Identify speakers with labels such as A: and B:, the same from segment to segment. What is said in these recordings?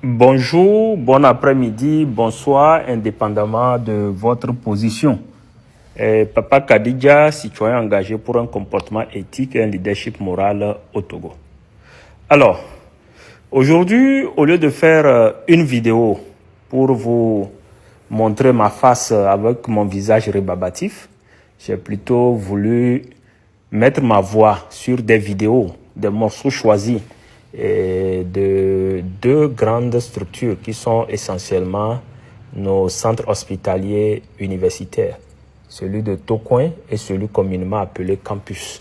A: Bonjour, bon après-midi, bonsoir, indépendamment de votre position. Papa Kadidja, citoyen engagé pour un comportement éthique et un leadership moral au Togo. Alors, aujourd'hui, au lieu de faire une vidéo pour vous montrer ma face avec mon visage rébarbatif, j'ai plutôt voulu mettre ma voix sur des vidéos, des morceaux choisis de deux grandes structures qui sont essentiellement nos centres hospitaliers universitaires, celui de Tokoin et celui communément appelé campus.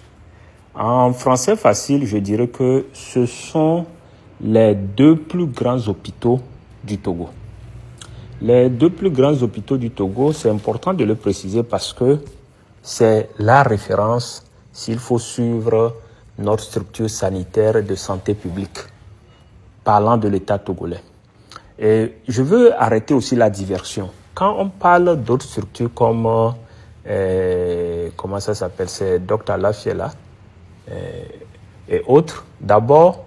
A: En français facile, je dirais que ce sont les deux plus grands hôpitaux du Togo. Les deux plus grands hôpitaux du Togo, c'est important de le préciser parce que c'est la référence s'il faut suivre notre structure sanitaire de santé publique, parlant de l'État togolais. Et je veux arrêter aussi la diversion. Quand on parle d'autres structures comme, comment ça s'appelle, c'est Dr Lafiela et autres, d'abord,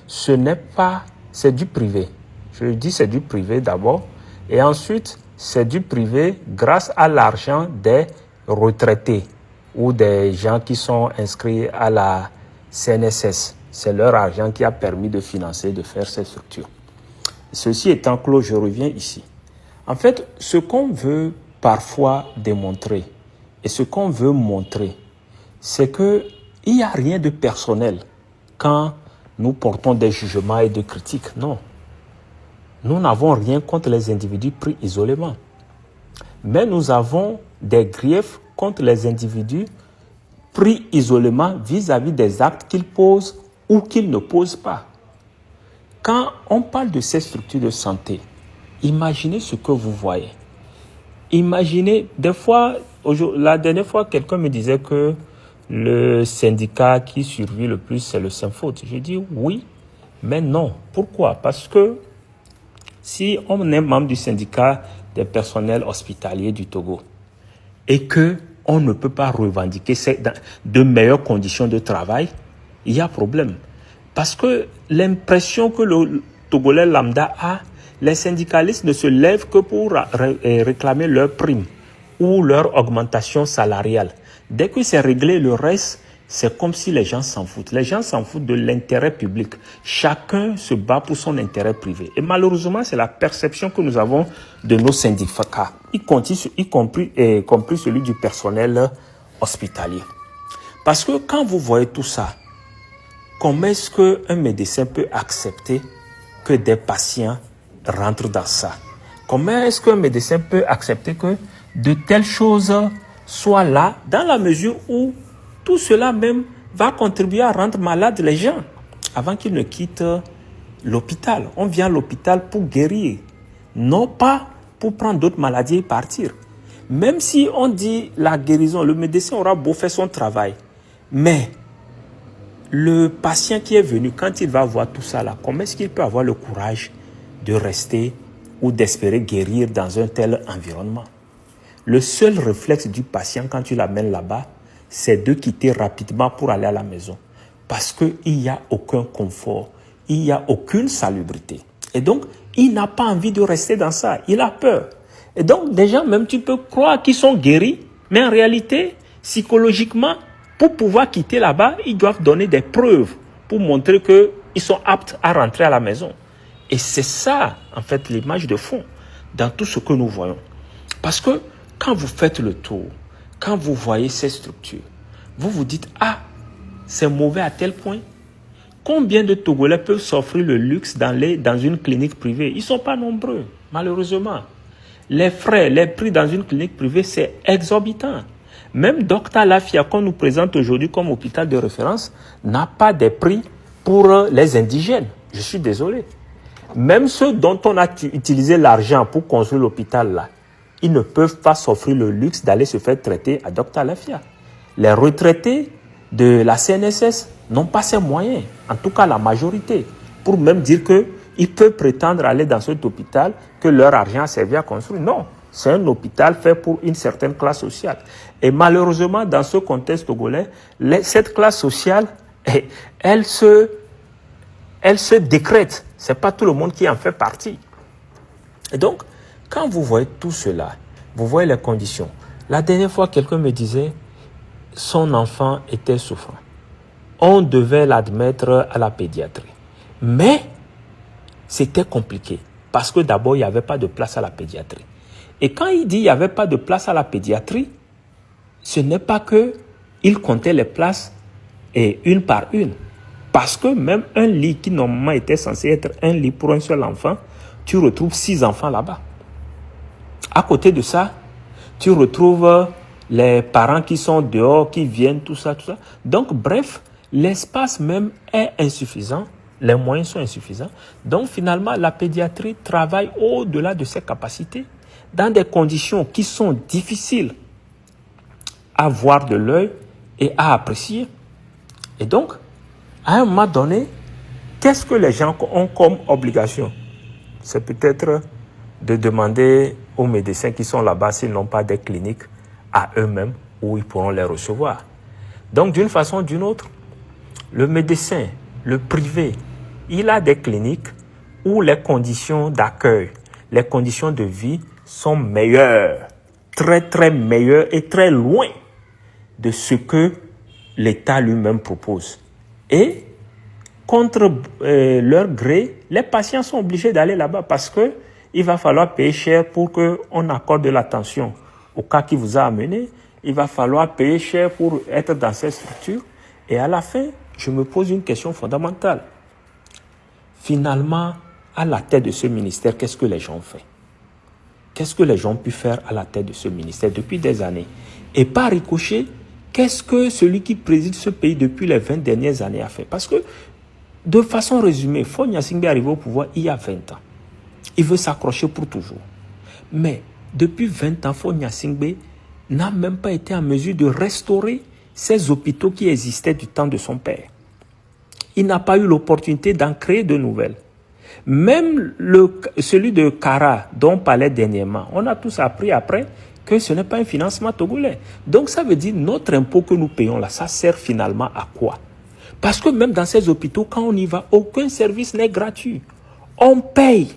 A: ce n'est pas, c'est du privé. Je dis c'est du privé d'abord, et ensuite, c'est du privé grâce à l'argent des retraités ou des gens qui sont inscrits à la CNSS. C'est leur argent qui a permis de financer, de faire ces structures. Ceci étant clos, je reviens ici. En fait, ce qu'on veut parfois démontrer et ce qu'on veut montrer, c'est qu'il n'y a rien de personnel quand nous portons des jugements et des critiques. Non. Nous n'avons rien contre les individus pris isolément. Mais nous avons des griefs contre les individus pris isolément vis-à-vis des actes qu'ils posent ou qu'ils ne posent pas. Quand on parle de ces structures de santé, imaginez ce que vous voyez. Imaginez, des fois, la dernière fois, quelqu'un me disait que le syndicat qui survit le plus, c'est le Synfot. Je dis oui, mais non. Pourquoi? Parce que si on est membre du syndicat des personnels hospitaliers du Togo et qu'on ne peut pas revendiquer de meilleures conditions de travail, il y a problème. Parce que l'impression que le Togolais lambda a, les syndicalistes ne se lèvent que pour réclamer leur prime ou leur augmentation salariale. Dès que c'est réglé, le reste, c'est comme si les gens s'en foutent. Les gens s'en foutent de l'intérêt public. Chacun se bat pour son intérêt privé. Et malheureusement, c'est la perception que nous avons de nos syndicats, y compris celui du personnel hospitalier. Parce que quand vous voyez tout ça, comment est-ce qu'un médecin peut accepter que des patients rentrent dans ça? Comment est-ce qu'un médecin peut accepter que de telles choses soient là, dans la mesure où tout cela même va contribuer à rendre malades les gens avant qu'ils ne quittent l'hôpital. On vient à l'hôpital pour guérir, non pas pour prendre d'autres maladies et partir. Même si on dit la guérison, le médecin aura beau faire son travail, mais le patient qui est venu, quand il va voir tout ça là, comment est-ce qu'il peut avoir le courage de rester ou d'espérer guérir dans un tel environnement? Le seul réflexe du patient quand tu l'amènes là-bas, c'est de quitter rapidement pour aller à la maison. Parce qu'il n'y a aucun confort, il n'y a aucune salubrité. Et donc, il n'a pas envie de rester dans ça, il a peur. Et donc, des gens, même tu peux croire qu'ils sont guéris, mais en réalité, psychologiquement, pour pouvoir quitter là-bas, ils doivent donner des preuves pour montrer qu'ils sont aptes à rentrer à la maison. Et c'est ça, en fait, l'image de fond dans tout ce que nous voyons. Parce que quand vous faites le tour, quand vous voyez ces structures, vous vous dites, ah, c'est mauvais à tel point. Combien de Togolais peuvent s'offrir le luxe dans une clinique privée? Ils ne sont pas nombreux, malheureusement. Les frais, les prix dans une clinique privée, c'est exorbitant. Même Dr Lafia, qu'on nous présente aujourd'hui comme hôpital de référence, n'a pas des prix pour les indigènes. Je suis désolé. Même ceux dont on a utilisé l'argent pour construire l'hôpital là, ils ne peuvent pas s'offrir le luxe d'aller se faire traiter à Dr Lafia. Les retraités de la CNSS n'ont pas ces moyens, en tout cas la majorité, pour même dire qu'ils peuvent prétendre aller dans cet hôpital que leur argent a servi à construire. Non, c'est un hôpital fait pour une certaine classe sociale. Et malheureusement, dans ce contexte togolais, cette classe sociale, elle se décrète Ce n'est pas tout le monde qui en fait partie. Et donc, quand vous voyez tout cela, vous voyez les conditions. La dernière fois, quelqu'un me disait, son enfant était souffrant. On devait l'admettre à la pédiatrie. Mais, c'était compliqué. Parce que d'abord, il n'y avait pas de place à la pédiatrie. Et quand il dit qu'il n'y avait pas de place à la pédiatrie, ce n'est pas qu'il comptait les places et une par une. Parce que même un lit qui normalement était censé être un lit pour un seul enfant, tu retrouves 6 enfants là-bas. À côté de ça, tu retrouves les parents qui sont dehors, qui viennent, tout ça, tout ça. Donc, bref, l'espace même est insuffisant. Les moyens sont insuffisants. Donc, finalement, la pédiatrie travaille au-delà de ses capacités, dans des conditions qui sont difficiles à voir de l'œil et à apprécier. Et donc, à un moment donné, qu'est-ce que les gens ont comme obligation? C'est peut-être de demander aux médecins qui sont là-bas s'ils n'ont pas des cliniques à eux-mêmes où ils pourront les recevoir. Donc, d'une façon ou d'une autre, le médecin, le privé, il a des cliniques où les conditions d'accueil, les conditions de vie sont meilleures, très très meilleures et très loin de ce que l'État lui-même propose. Et contre leur gré, les patients sont obligés d'aller là-bas parce qu'il va falloir payer cher pour qu'on accorde de l'attention au cas qui vous a amené. Il va falloir payer cher pour être dans ces structures. Et à la fin, je me pose une question fondamentale. Finalement, à la tête de ce ministère, qu'est-ce que les gens ont fait? Qu'est-ce que les gens ont pu faire à la tête de ce ministère depuis des années? Et par ricochet, qu'est-ce que celui qui préside ce pays depuis les 20 dernières années a fait? Parce que, de façon résumée, Faure Gnassingbé est arrivé au pouvoir il y a 20 ans. Il veut s'accrocher pour toujours. Mais, depuis 20 ans, Faure Gnassingbé n'a même pas été en mesure de restaurer ces hôpitaux qui existaient du temps de son père. Il n'a pas eu l'opportunité d'en créer de nouvelles. Même celui de Kara, dont on parlait dernièrement, on a tous appris après que ce n'est pas un financement togolais. Donc ça veut dire notre impôt que nous payons là, ça sert finalement à quoi? Parce que même dans ces hôpitaux, quand on y va, aucun service n'est gratuit. On paye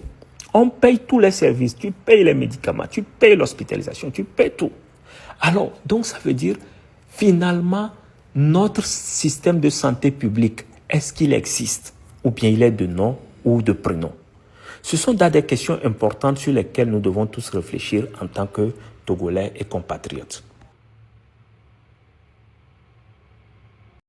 A: tous les services, tu payes les médicaments, tu payes l'hospitalisation, tu payes tout. Alors, donc ça veut dire, finalement, notre système de santé publique, est-ce qu'il existe? Ou bien il est de nom ou de prénom? Ce sont là des questions importantes sur lesquelles nous devons tous réfléchir en tant que Togolais et compatriotes.